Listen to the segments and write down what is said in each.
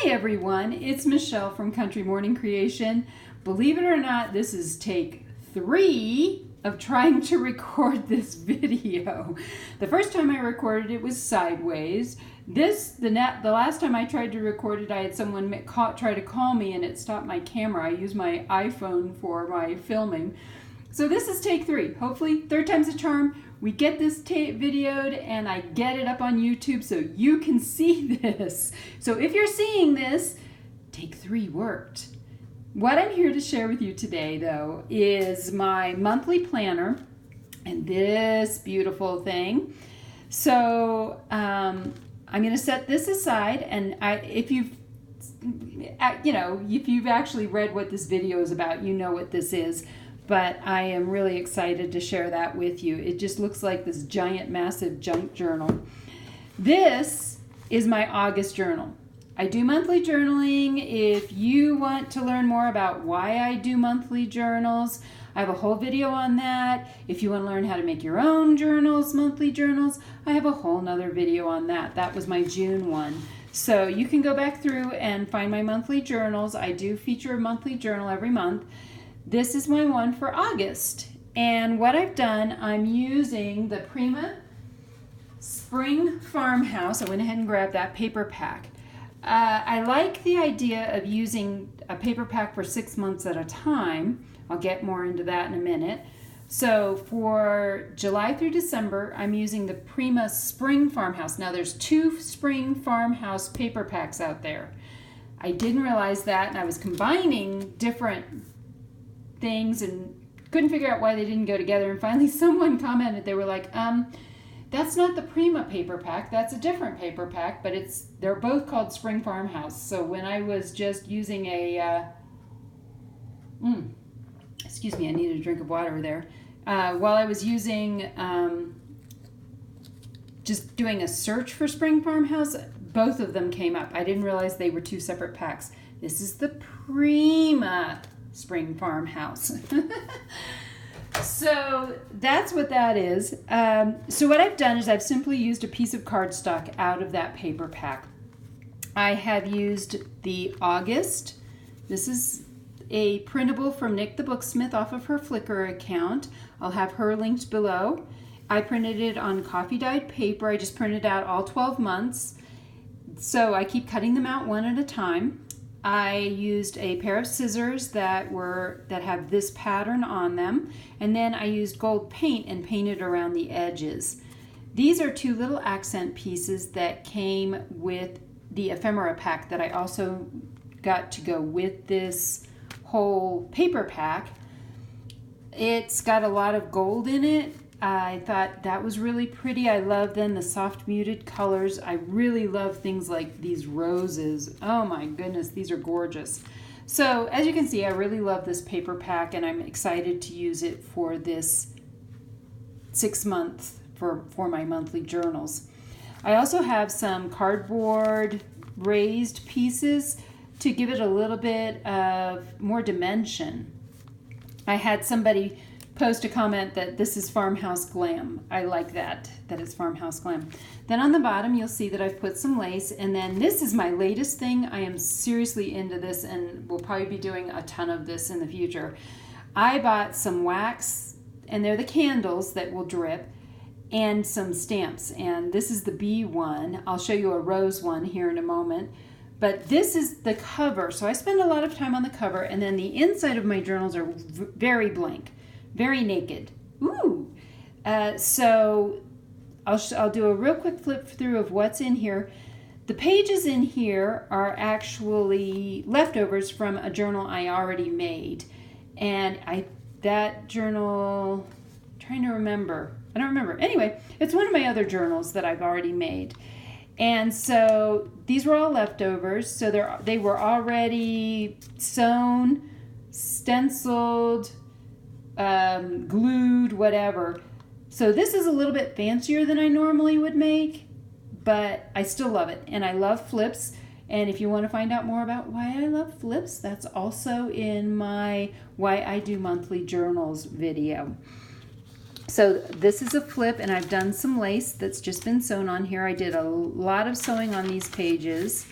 Hi everyone, it's Michelle from Country Morning Creation. Believe it or not, this is take 3 of trying to record this video. The first time I recorded it was sideways. The last time I tried to record it, I had someone try to call me and it stopped my camera. I use my iPhone for my filming. So this is take 3. Hopefully, third time's a charm. We get this videoed and I get it up on YouTube so you can see this. So if you're seeing this, take 3 worked. What I'm here to share with you today, though, is my monthly planner and this beautiful thing. So I'm going to set this aside, and if you've actually read what this video is about, you know what this is. But I am really excited to share that with you. It just looks like this giant, massive junk journal. This is my August journal. I do monthly journaling. If you want to learn more about why I do monthly journals, I have a whole video on that. If you want to learn how to make your own journals, monthly journals, I have a whole nother video on that. That was my June one. So you can go back through and find my monthly journals. I do feature a monthly journal every month. This is my one for August. And what I've done, I'm using the Prima Spring Farmhouse. I went ahead and grabbed that paper pack. I like the idea of using a paper pack for 6 months at a time. I'll get more into that in a minute. So for July through December, I'm using the Prima Spring Farmhouse. Now there's 2 Spring Farmhouse paper packs out there. I didn't realize that, and I was combining different things and couldn't figure out why they didn't go together. And finally someone commented, they were like, that's not the Prima paper pack, that's a different paper pack, but they're both called Spring Farmhouse. So when I was just using excuse me, I needed a drink of water there. While I was using, just doing a search for Spring Farmhouse, both of them came up. I didn't realize they were 2 separate packs. This is the Prima Spring Farmhouse. So that's what that is. So what I've done is I've simply used a piece of cardstock out of that paper pack. I have used the August. This is a printable from Nick the Booksmith off of her Flickr account. I'll have her linked below. I printed it on coffee dyed paper. I just printed out all 12 months. So I keep cutting them out one at a time. I used a pair of scissors that have this pattern on them, and then I used gold paint and painted around the edges. These are 2 little accent pieces that came with the ephemera pack that I also got to go with this whole paper pack. It's got a lot of gold in it. I thought that was really pretty. I love then the soft muted colors. I really love things like these roses. Oh my goodness, these are gorgeous. So as you can see, I really love this paper pack, and I'm excited to use it for this 6 months for my monthly journals. I also have some cardboard raised pieces to give it a little bit of more dimension. I had somebody post a comment that this is Farmhouse Glam. I like that it's Farmhouse Glam. Then on the bottom you'll see that I've put some lace, and then this is my latest thing. I am seriously into this and will probably be doing a ton of this in the future. I bought some wax, and they're the candles that will drip, and some stamps, and this is the bee one. I'll show you a rose one here in a moment. But this is the cover, so I spend a lot of time on the cover, and then the inside of my journals are very blank. Very naked. Ooh! So I'll do a real quick flip through of what's in here. The pages in here are actually leftovers from a journal I already made. And that journal, I'm trying to remember. I don't remember. Anyway, it's one of my other journals that I've already made. And so these were all leftovers. So they were already sewn, stenciled, glued, whatever. So this is a little bit fancier than I normally would make, but I still love it, and I love flips. And if you want to find out more about why I love flips, that's also in my Why I Do Monthly Journals video. So this is a flip, and I've done some lace that's just been sewn on here. I did a lot of sewing on these pages.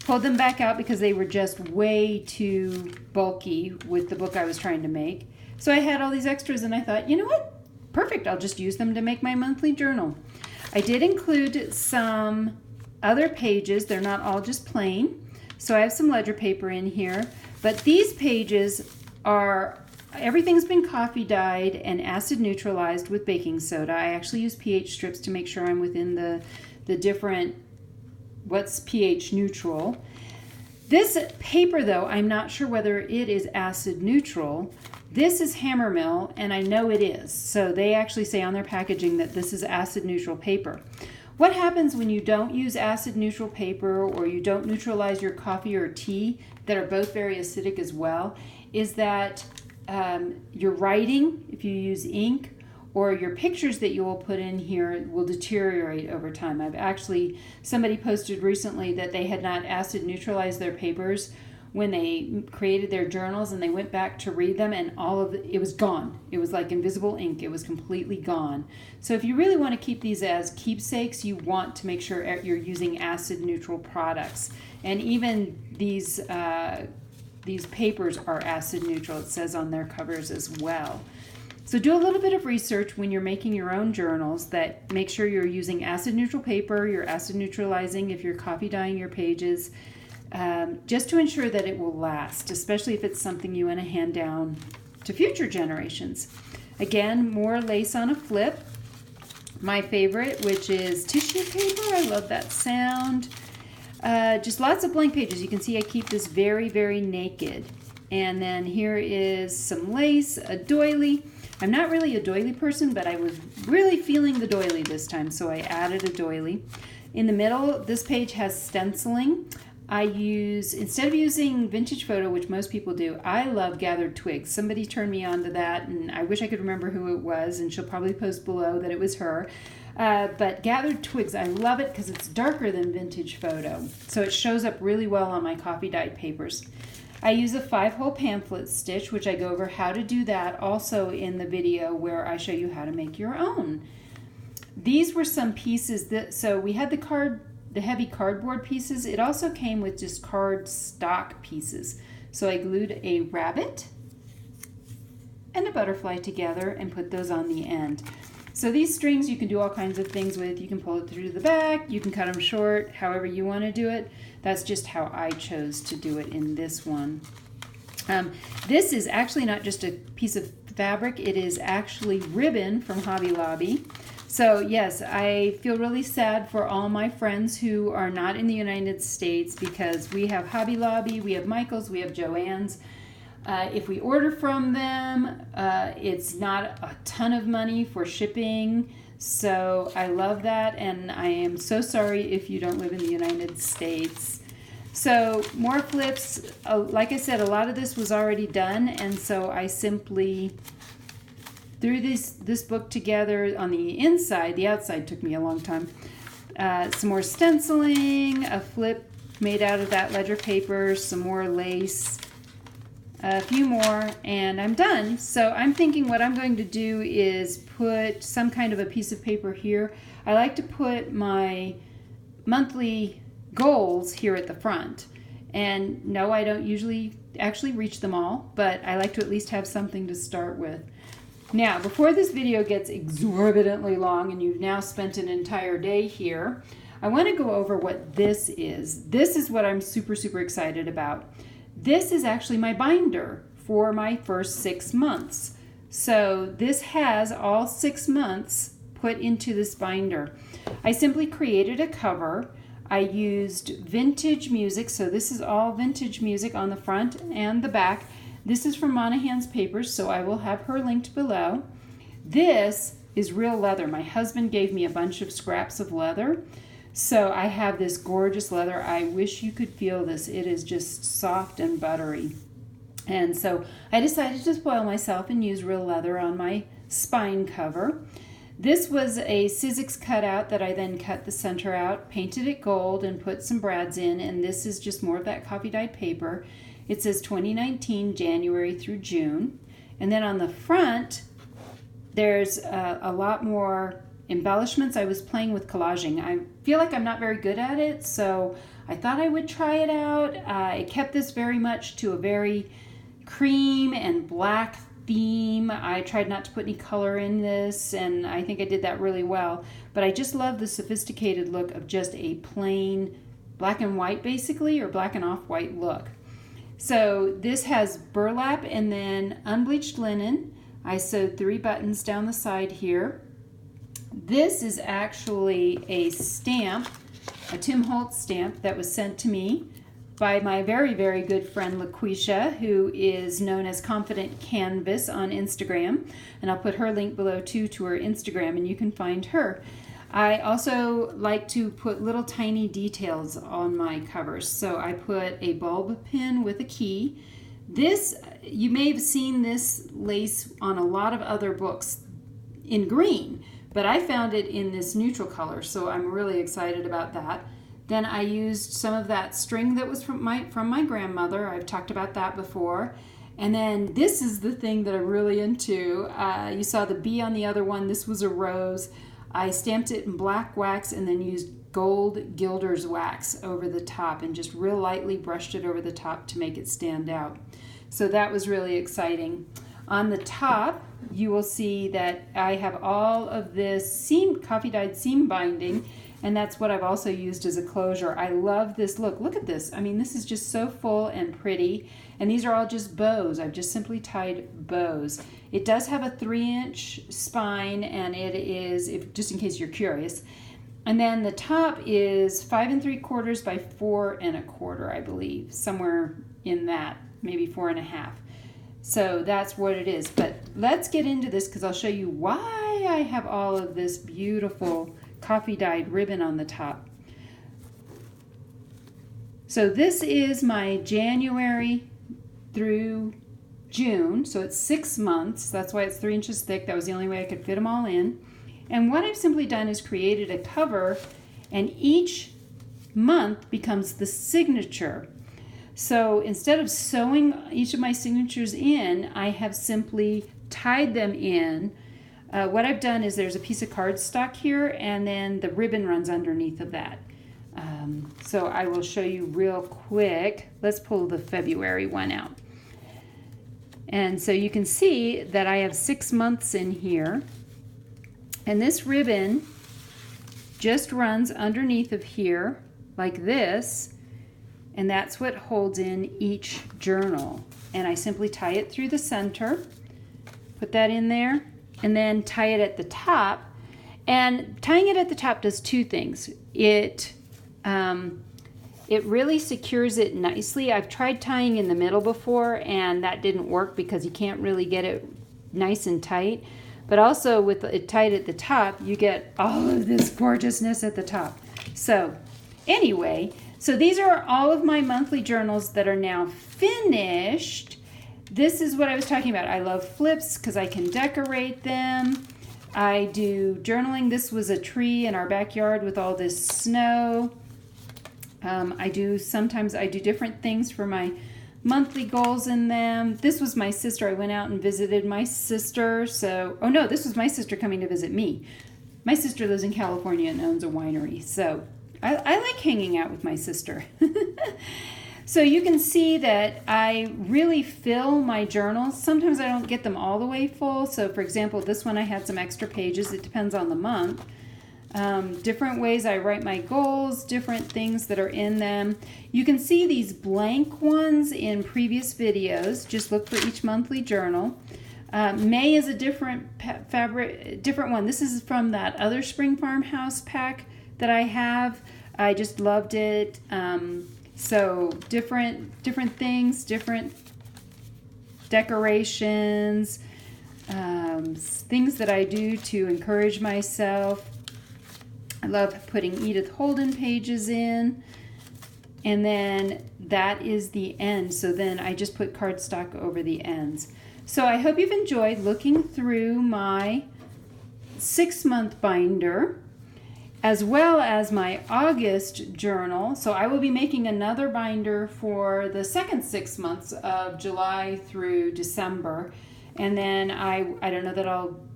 pulled them back out because they were just way too bulky with the book I was trying to make. So I had all these extras and I thought, you know what? Perfect, I'll just use them to make my monthly journal. I did include some other pages. They're not all just plain. So I have some ledger paper in here. But these pages are, everything's been coffee dyed and acid neutralized with baking soda. I actually use pH strips to make sure I'm within the different, what's pH neutral. This paper though, I'm not sure whether it is acid neutral. This is Hammermill, and I know it is. So they actually say on their packaging that this is acid neutral paper. What happens when you don't use acid neutral paper or you don't neutralize your coffee or tea that are both very acidic as well is that your writing, if you use ink, or your pictures that you will put in here will deteriorate over time. Somebody posted recently that they had not acid neutralized their papers when they created their journals, and they went back to read them, and all of it was gone. It was like invisible ink. It was completely gone. So if you really want to keep these as keepsakes, you want to make sure you're using acid neutral products. And even these papers are acid neutral. It says on their covers as well. So do a little bit of research when you're making your own journals that make sure you're using acid neutral paper, you're acid neutralizing if you're coffee dyeing your pages, just to ensure that it will last, especially if it's something you want to hand down to future generations. Again, more lace on a flip. My favorite, which is tissue paper. I love that sound. Just lots of blank pages. You can see I keep this very, very naked. And then here is some lace, a doily. I'm not really a doily person, but I was really feeling the doily this time, so I added a doily. In the middle, this page has stenciling. Instead of using Vintage Photo, which most people do, I love Gathered Twigs. Somebody turned me on to that, and I wish I could remember who it was, and she'll probably post below that it was her. But Gathered Twigs, I love it because it's darker than Vintage Photo, so it shows up really well on my coffee dyed papers. I use a 5-hole pamphlet stitch, which I go over how to do that also in the video where I show you how to make your own. These were some pieces so we had the heavy cardboard pieces. It also came with just card stock pieces. So I glued a rabbit and a butterfly together and put those on the end. So these strings you can do all kinds of things with. You can pull it through the back, you can cut them short, however you want to do it. That's just how I chose to do it in this one. This is actually not just a piece of fabric, it is actually ribbon from Hobby Lobby. So yes, I feel really sad for all my friends who are not in the United States because we have Hobby Lobby, we have Michael's, we have Joann's. If we order from them, it's not a ton of money for shipping. So I love that, and I am so sorry if you don't live in the United States. So more flips. Like I said, a lot of this was already done, and so I simply threw this book together on the inside. The outside took me a long time. Some more stenciling, a flip made out of that ledger paper, some more lace, a few more, and I'm done. So I'm thinking what I'm going to do is put some kind of a piece of paper here. I like to put my monthly goals here at the front. And no, I don't usually actually reach them all, but I like to at least have something to start with. Now, before this video gets exorbitantly long and you've now spent an entire day here, I want to go over what this is. This is what I'm super, super excited about. This is actually my binder for my first 6 months. So this has all 6 months put into this binder. I simply created a cover. I used vintage music, so this is all vintage music on the front and the back. This is from Monahan's Papers, so I will have her linked below. This is real leather. My husband gave me a bunch of scraps of leather. So I have this gorgeous leather. I wish you could feel this. It is just soft and buttery. And so I decided to spoil myself and use real leather on my spine cover. This was a Sizzix cutout that I then cut the center out, painted it gold, and put some brads in. And this is just more of that coffee dyed paper. It says 2019, January through June. And then on the front, there's a lot more embellishments, I was playing with collaging. I feel like I'm not very good at it, so I thought I would try it out. I kept this very much to a very cream and black theme. I tried not to put any color in this, and I think I did that really well. But I just love the sophisticated look of just a plain black and white, basically, or black and off-white look. So this has burlap and then unbleached linen. I sewed 3 buttons down the side here. This is actually a stamp, a Tim Holtz stamp that was sent to me by my very, very good friend LaQuisha, who is known as Confident Canvas on Instagram. And I'll put her link below too to her Instagram, and you can find her. I also like to put little tiny details on my covers. So I put a bulb pin with a key. This, you may have seen this lace on a lot of other books in green, but I found it in this neutral color, so I'm really excited about that. Then I used some of that string that was from my grandmother. I've talked about that before. And then this is the thing that I'm really into. You saw the bee on the other one. This was a rose. I stamped it in black wax and then used gold gilder's wax over the top and just real lightly brushed it over the top to make it stand out. So that was really exciting. On the top, you will see that I have all of this coffee dyed seam binding, and that's what I've also used as a closure. I love this look. Look at this. I mean, this is just so full and pretty. And these are all just bows. I've just simply tied bows. It does have a 3-inch spine, and it is, just in case you're curious. And then the top is 5 3/4 by 4 1/4, I believe, somewhere in that, maybe 4 1/2. So that's what it is. But let's get into this because I'll show you why I have all of this beautiful coffee dyed ribbon on the top. So this is my January through June, so it's 6 months. That's why it's 3 inches thick. That was the only way I could fit them all in. And what I've simply done is created a cover, and each month becomes the signature. So instead of sewing each of my signatures in, I have simply tied them in. What I've done is there's a piece of cardstock here, and then the ribbon runs underneath of that. So I will show you real quick. Let's pull the February one out. And so you can see that I have 6 months in here. And this ribbon just runs underneath of here like this. And that's what holds in each journal. And I simply tie it through the center, put that in there, and then tie it at the top. And tying it at the top does 2 things. It really secures it nicely. I've tried tying in the middle before, and that didn't work because you can't really get it nice and tight. But also with it tied at the top, you get all of this gorgeousness at the top. So anyway, so these are all of my monthly journals that are now finished. This is what I was talking about. I love flips because I can decorate them. I do journaling. This was a tree in our backyard with all this snow. Sometimes I do different things for my monthly goals in them. This was my sister. I went out and visited my sister. Oh no, this was my sister coming to visit me. My sister lives in California and owns a winery. So I like hanging out with my sister. So you can see that I really fill my journals. Sometimes I don't get them all the way full. So for example, this one I had some extra pages. It depends on the month. Different ways I write my goals, different things that are in them. You can see these blank ones in previous videos. Just look for each monthly journal. May is a different one. This is from that other Spring Farmhouse pack that I have. I just loved it. So different things, different decorations, things that I do to encourage myself. I love putting Edith Holden pages in, and then that is the end. So then I just put cardstock over the ends. So I hope you've enjoyed looking through my 6-month binder as well as my August journal. So I will be making another binder for the second 6 months of July through December. And then I don't know that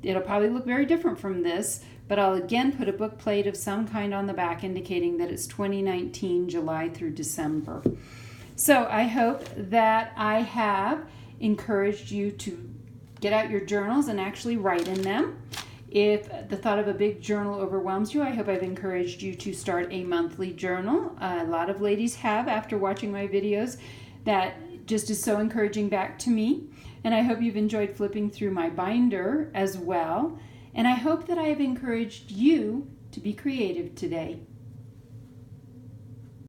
it'll probably look very different from this, but I'll again put a book plate of some kind on the back indicating that it's 2019, July through December. So I hope that I have encouraged you to get out your journals and actually write in them. If the thought of a big journal overwhelms you, I hope I've encouraged you to start a monthly journal. A lot of ladies have after watching my videos. That just is so encouraging back to me. And I hope you've enjoyed flipping through my binder as well. And I hope that I have encouraged you to be creative today.